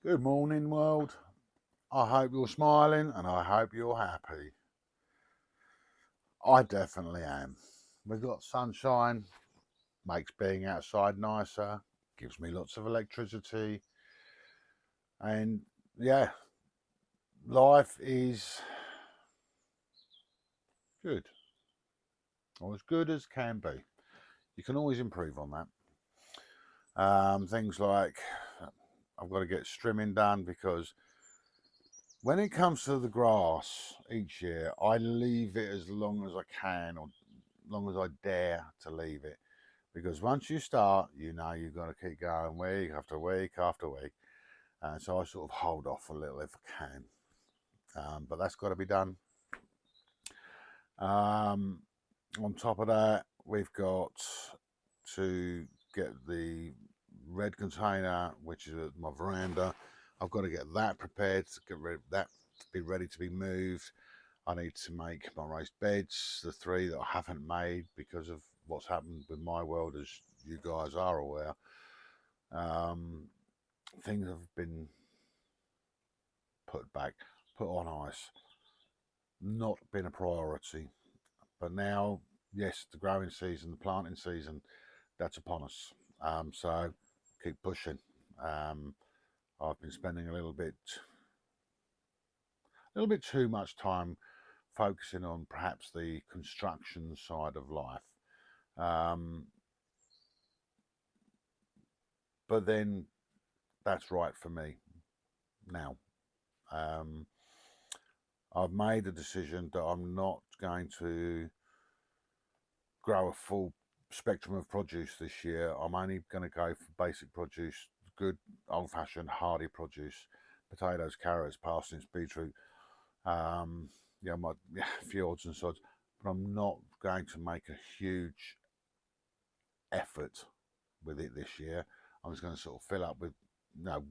Good morning, world. I hope you're smiling and I hope you're happy. I definitely am. We've got sunshine, makes being outside nicer, gives me lots of electricity, and yeah, life is good, or as good as can be. You can always improve on that. Things like I've got to get trimming done because when it comes to the grass each year, I leave it as long as I can, or long as I dare to leave it. Because once you start, you know you've got to keep going week after week after week. And so I sort of hold off a little if I can. But that's got to be done. On top of that, we've got to get the red container, which is at my veranda. I've got to get that prepared, to get rid of that, to be ready to be moved. I need to make my raised beds, the three that I haven't made because of what's happened with my world, as you guys are aware. Things have been put back, put on ice, not been a priority. But now, yes, the growing season, the planting season, that's upon us. So keep pushing. I've been spending a little bit too much time focusing on perhaps the construction side of life. But then that's right for me now. I've made a decision that I'm not going to grow a full spectrum of produce this year. I'm only going to go for basic produce, good old-fashioned hardy produce, potatoes, carrots, parsnips, beetroot, my few odds and sods. But I'm not going to make a huge effort with it this year. I'm just going to sort of fill up with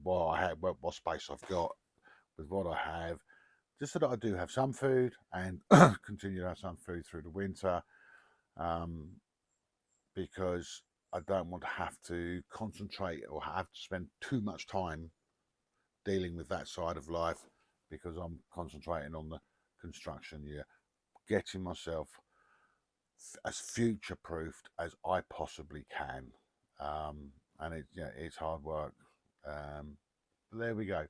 what I have, what space I've got with what I have, just so that I do have some food and continue to have some food through the winter, because I don't want to have to concentrate or have to spend too much time dealing with that side of life because I'm concentrating on the construction year, getting myself as future proofed as I possibly can. And it's hard work. But there we go.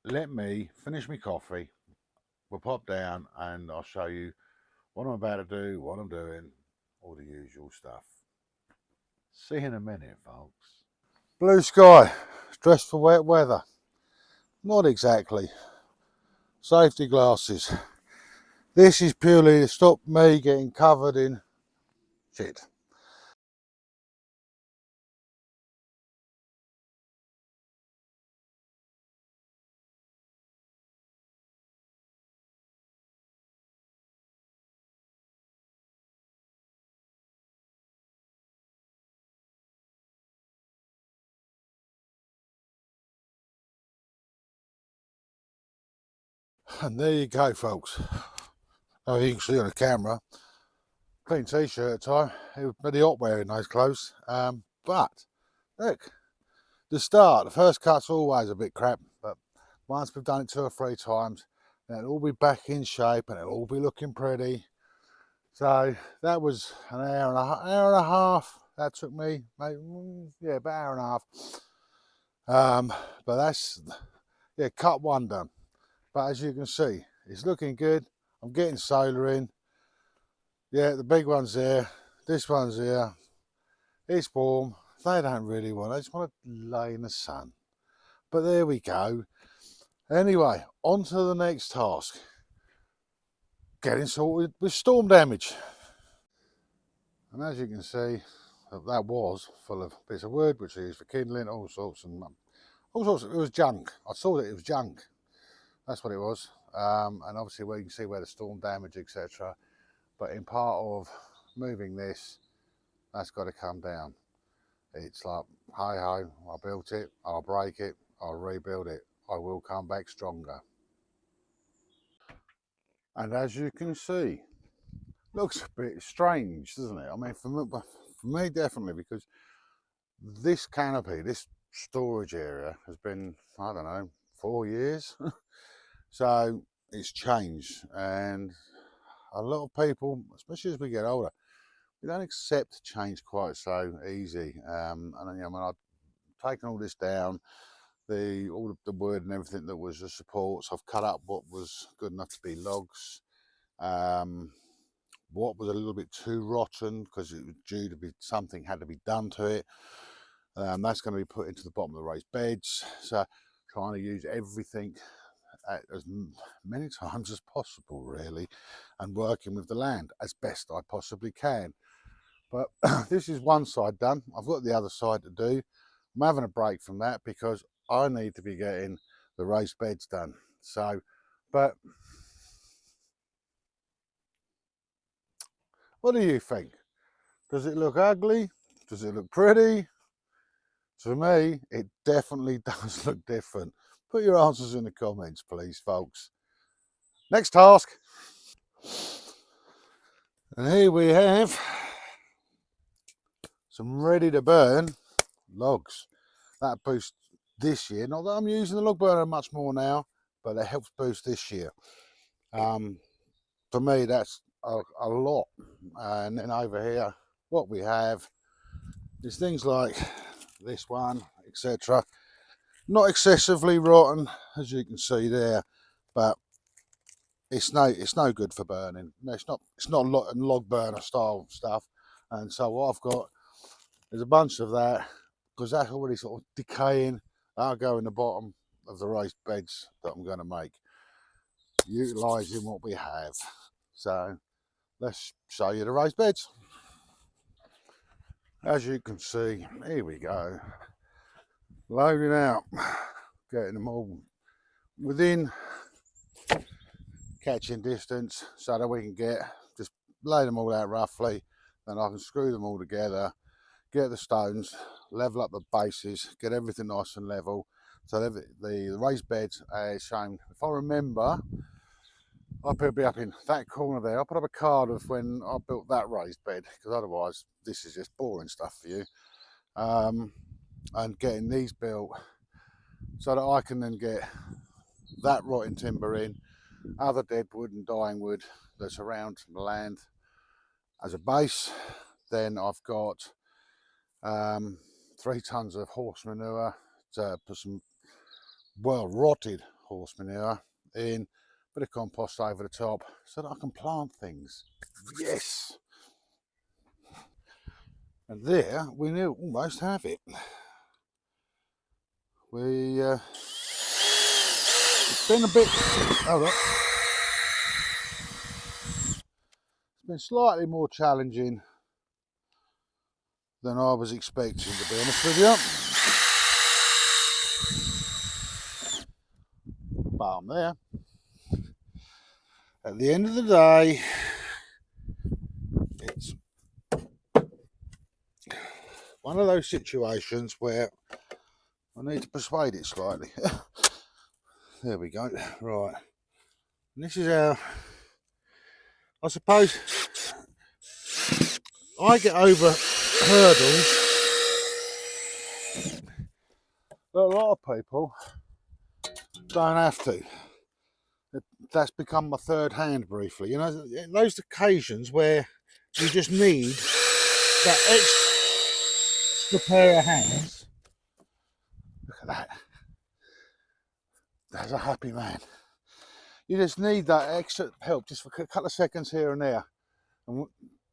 Let me finish my coffee. We'll pop down and I'll show you what I'm about to do, what I'm doing, all the usual stuff. See you in a minute, folks. Blue sky, dressed for wet weather. Not exactly. Safety glasses. This is purely to stop me getting covered in shit. And there you go, folks. Oh, you can see on the camera. Clean t-shirt at the time. It was pretty hot wearing those clothes. But look, the start, the first cut's always a bit crap, but once we've done it 2 or 3 times, then it'll all be back in shape and it'll all be looking pretty. So that was an hour and a half. That took me, maybe, about an hour and a half. But that's, cut 1 done. But as you can see, it's looking good. I'm getting solar in. Yeah, the big one's there. This one's here. It's warm. They don't really want it. They just want to lay in the sun. But there we go. Anyway, on to the next task. Getting sorted with storm damage. And as you can see, that was full of bits of wood, which I used for kindling, all sorts. It was junk. I saw that it was junk. That's what it was. And obviously you can see where the storm damage, etc. But in part of moving this, that's got to come down. It's like, hey ho, I built it, I'll break it, I'll rebuild it. I will come back stronger. And as you can see, looks a bit strange, doesn't it? I mean, for me definitely, because this canopy, this storage area has been, I don't know, 4 years. So it's changed, and a lot of people, especially as we get older, we don't accept change quite so easy. And you know, when I've taken all this down, all of the wood and everything that was the supports, I've cut up what was good enough to be logs. Um, what was a little bit too rotten because it was due to be something had to be done to it. That's going to be put into the bottom of the raised beds. So trying to use everything as many times as possible, really, and working with the land as best I possibly can. But this is one side done. I've got the other side to do. I'm having a break from that because I need to be getting the raised beds done. So, but what do you think? Does it look ugly? Does it look pretty? To me, it definitely does look different. Put your answers in the comments, please, folks. Next task. And here we have some ready to burn logs. That boosts this year. Not that I'm using the log burner much more now, but it helps boost this year. For me, that's a lot. And then over here, what we have is things like this one, etc. Not excessively rotten, as you can see there, but it's no good for burning. It's not log burner style stuff. And so what I've got is a bunch of that, because that's already sort of decaying. That'll go in the bottom of the raised beds that I'm going to make, utilising what we have. So let's show you the raised beds. As you can see, here we go, loading out, getting them all within catching distance so that we can just lay them all out roughly, then I can screw them all together, get the stones, level up the bases, get everything nice and level. So the raised beds is shown. If I remember, I'll be up in that corner there. I'll put up a card of when I built that raised bed, because otherwise this is just boring stuff for you. And getting these built so that I can then get that rotting timber in, other dead wood and dying wood that's around the land as a base. Then I've got 3 tons of horse manure to put some well rotted horse manure in, bit of compost over the top so that I can plant things. Yes. And there we almost have it. It's been a bit, hold on. It's been slightly more challenging than I was expecting, to be honest with you. But I'm there. At the end of the day, it's one of those situations where I need to persuade it slightly. There we go. Right. And this is how, I suppose, I get over hurdles that a lot of people don't have to. That's become my third hand briefly. You know, those occasions where you just need that extra pair of hands. Look at that. There's a happy man. You just need that extra help just for a couple of seconds here and there.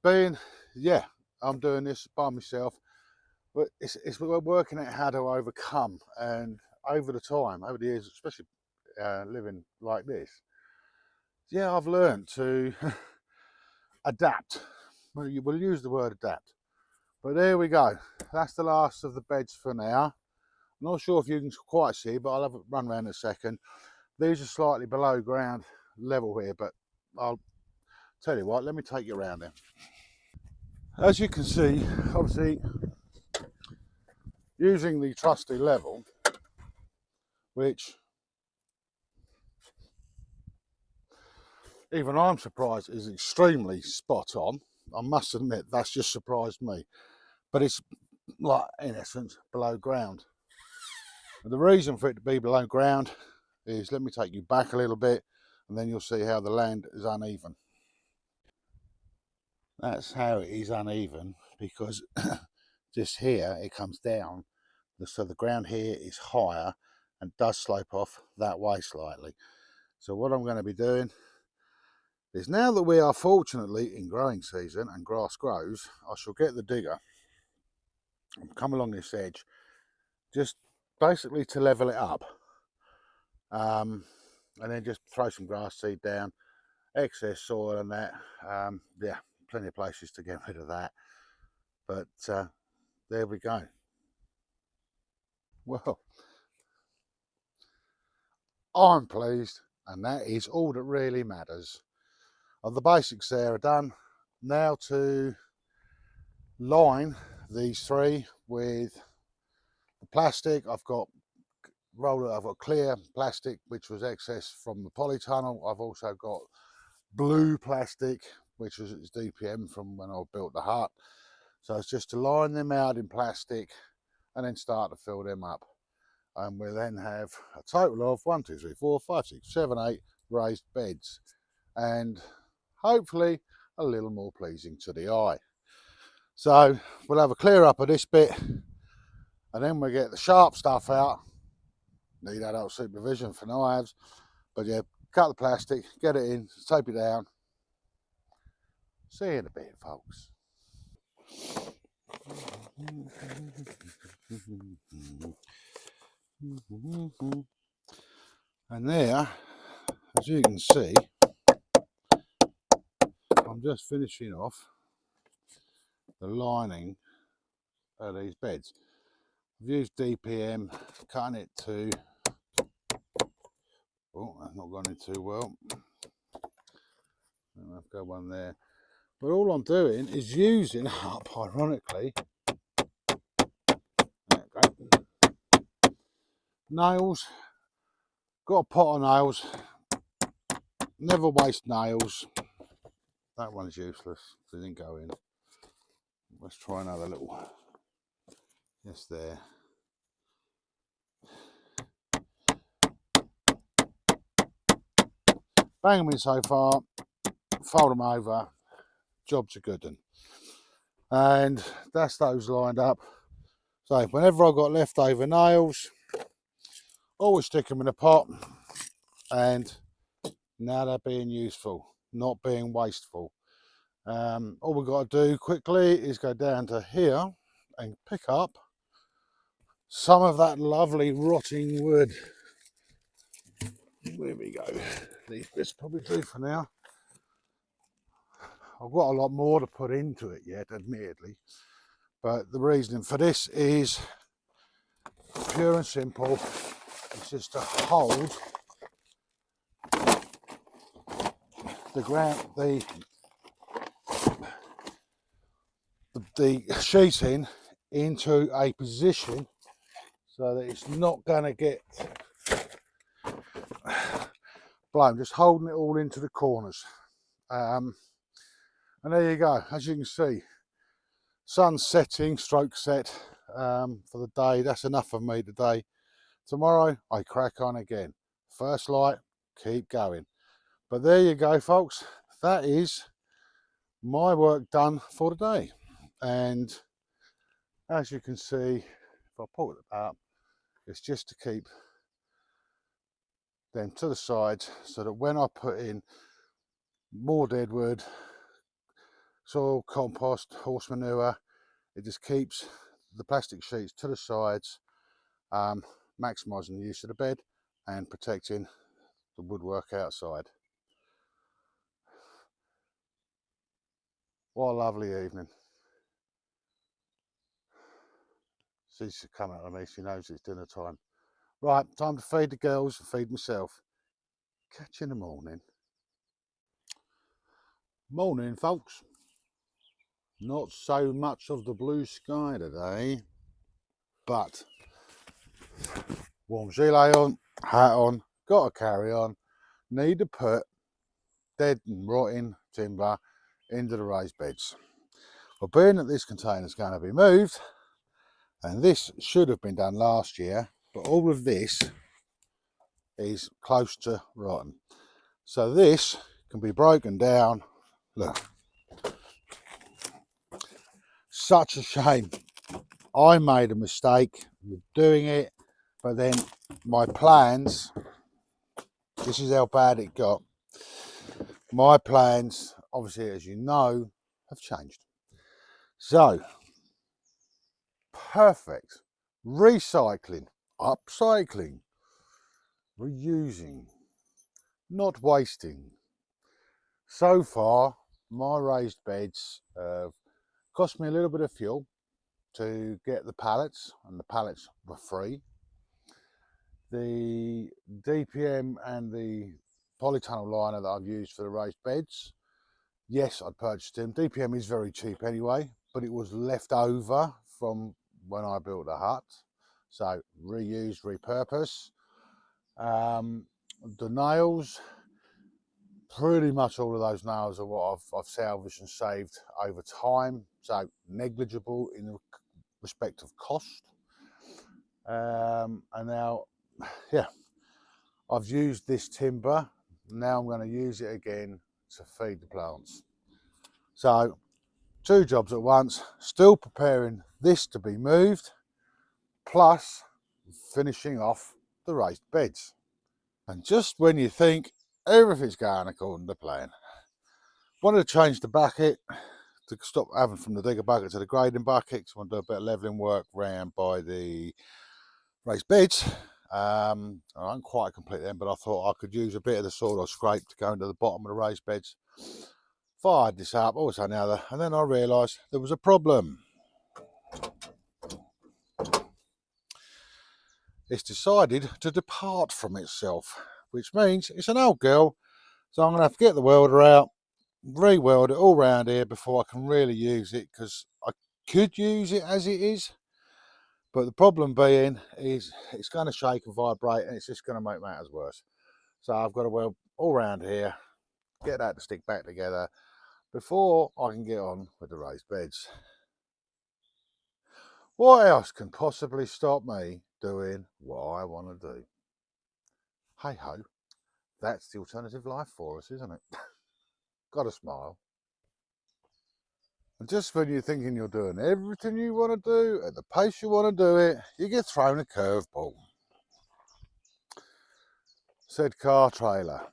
And yeah, I'm doing this by myself, but we're working out how to overcome. And over the years, especially living like this, yeah, I've learned to adapt. We'll use the word adapt. But there we go. That's the last of the beds for now. I'm not sure if you can quite see, but I'll have a run around in a second. These are slightly below ground level here, but I'll tell you what, let me take you around there. As you can see, obviously, using the trusty level, which even I'm surprised is extremely spot on. I must admit, that's just surprised me. But it's like, in essence, below ground. And the reason for it to be below ground is, let me take you back a little bit, and then you'll see how the land is uneven. That's how it is uneven, because just here it comes down, so the ground here is higher and does slope off that way slightly. So what I'm going to be doing is, now that we are fortunately in growing season and grass grows, I shall get the digger and come along this edge, just basically to level it up, and then just throw some grass seed down, excess soil and that. Yeah, plenty of places to get rid of that, but there we go. Well, I'm pleased, and that is all that really matters. The basics there are done. Now to line these three with the plastic. I've got clear plastic, which was excess from the polytunnel. I've also got blue plastic, which was its DPM from when I built the hut. So it's just to line them out in plastic and then start to fill them up. And we'll then have a total of 1, 2, 3, 4, 5, 6, 7, 8 raised beds, and hopefully a little more pleasing to the eye. So we'll have a clear up of this bit, and then we'll get the sharp stuff out. Need adult supervision for knives, but yeah, cut the plastic, get it in, tape it down. See you in a bit, folks. And there, as you can see, I'm just finishing off the lining of these beds. I've used DPM, cutting it to, oh, that's not gone in too well. I've got one there. But all I'm doing is using up, ironically, nails. Got a pot of nails. Never waste nails. That one's useless. It didn't go in. Let's try another little. Yes, there. Bang them in so far. Fold them over. Job's a good one. And that's those lined up. So whenever I've got leftover nails, always stick them in a pot, and now they're being useful, not being wasteful. All we've got to do quickly is go down to here and pick up some of that lovely rotting wood. There we go. These bits probably do for now. I've got a lot more to put into it yet, admittedly, but the reason for this is pure and simple. It's just to hold the ground, the sheeting into a position so that it's not going to get blown. Just holding it all into the corners. And there you go. As you can see, sun's setting, stroke set for the day. That's enough for me today. Tomorrow I crack on again. First light, keep going. But there you go, folks. That is my work done for the day. And as you can see, if I pull it up, it's just to keep them to the sides so that when I put in more dead wood, soil, compost, horse manure, it just keeps the plastic sheets to the sides, maximising the use of the bed and protecting the woodwork outside. What a lovely evening. She's coming at me, she knows it's dinner time. Right, time to feed the girls and feed myself. Catch you in the morning. Morning, folks. Not so much of the blue sky today, but warm gilet on, hat on, got to carry on. Need to put dead and rotting timber into the raised beds. Well, being that this container is going to be moved, and this should have been done last year, but all of this is close to rotten. So this can be broken down. Look, such a shame. I made a mistake with doing it, but then my plans, this is how bad it got. My plans, obviously, as you know, have changed. So, perfect. Recycling, upcycling, reusing, not wasting. So far, my raised beds have cost me a little bit of fuel to get the pallets, and the pallets were free. The DPM and the polytunnel liner that I've used for the raised beds, yes, I purchased them. DPM is very cheap anyway, but it was left over from when I built the hut. So reuse, repurpose. The nails, pretty much all of those nails are what I've salvaged and saved over time. So negligible in respect of cost. And now, yeah, I've used this timber. Now I'm going to use it again to feed the plants. So 2 jobs at once, still preparing this to be moved, plus finishing off the raised beds. And just when you think everything's going according to plan, wanted to change the bucket to stop having from the digger bucket to the grading bucket, because I want to do a bit of levelling work round by the raised beds. I don't quite complete them, but I thought I could use a bit of the soil I scraped to go into the bottom of the raised beds. Fired this up, also another, and then I realised there was a problem. It's decided to depart from itself, which means it's an old girl, so I'm going to have to get the welder out, re-weld it all around here before I can really use it, because I could use it as it is, but the problem being is it's going to shake and vibrate, and it's just going to make matters worse. So I've got to weld all around here, get that to stick back together before I can get on with the raised beds. What else can possibly stop me doing what I want to do? Hey ho, that's the alternative life for us, isn't it? Got to smile. And just when you're thinking you're doing everything you want to do at the pace you want to do it, you get thrown a curveball. Said car trailer.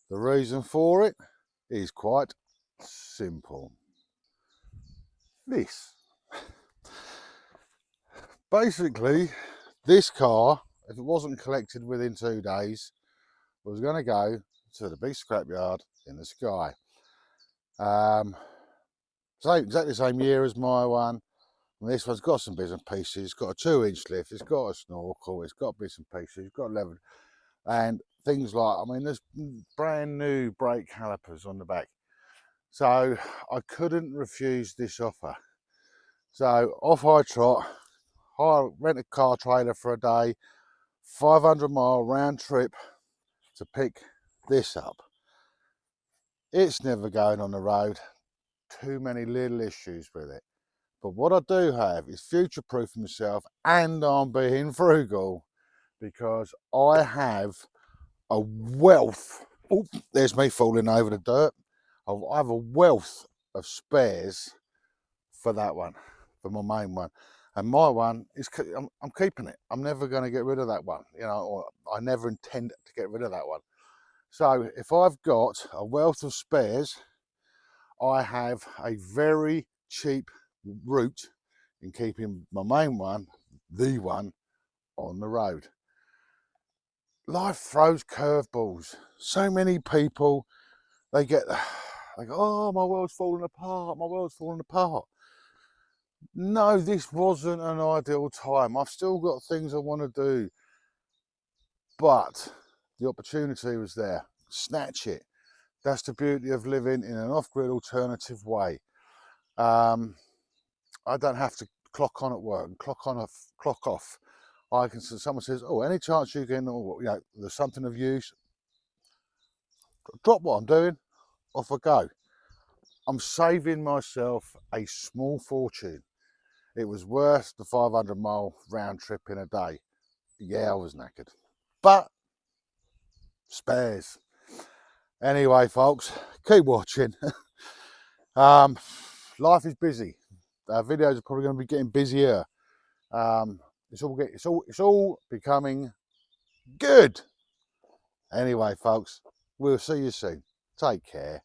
The reason for it is quite simple. This. Basically, this car, if it wasn't collected within 2 days, was going to go to the big scrapyard in the sky. Exactly the same year as my one. And this one's got some bits and pieces. It's got a 2-inch lift. It's got a snorkel. It's got bits and pieces. It's got level and things like. I mean, there's brand new brake calipers on the back. So I couldn't refuse this offer. So off I trot. I rent a car trailer for a day, 500-mile round trip to pick this up. It's never going on the road. Too many little issues with it. But what I do have is future-proofing myself, and I'm being frugal, because I have a wealth. Oh, there's me falling over the dirt. I have a wealth of spares for that one, for my main one. And my one is, I'm keeping it. I'm never going to get rid of that one, you know, or I never intend to get rid of that one. So if I've got a wealth of spares, I have a very cheap route in keeping my main one, the one, on the road. Life throws curveballs. So many people, they go, oh, my world's falling apart, my world's falling apart. No, this wasn't an ideal time. I've still got things I want to do, but the opportunity was there. Snatch it. That's the beauty of living in an off-grid alternative way. I don't have to clock on at work and clock on off, clock off. I can. Someone says, "Oh, any chance you can, or, you know, there's something of use." Drop what I'm doing, off I go. I'm saving myself a small fortune. It was worth the 500-mile round trip in a day. Yeah, I was knackered, but spares. Anyway, folks, keep watching. Life is busy. Videos are probably going to be getting busier. It's all becoming good. Anyway, folks, we'll see you soon. Take care.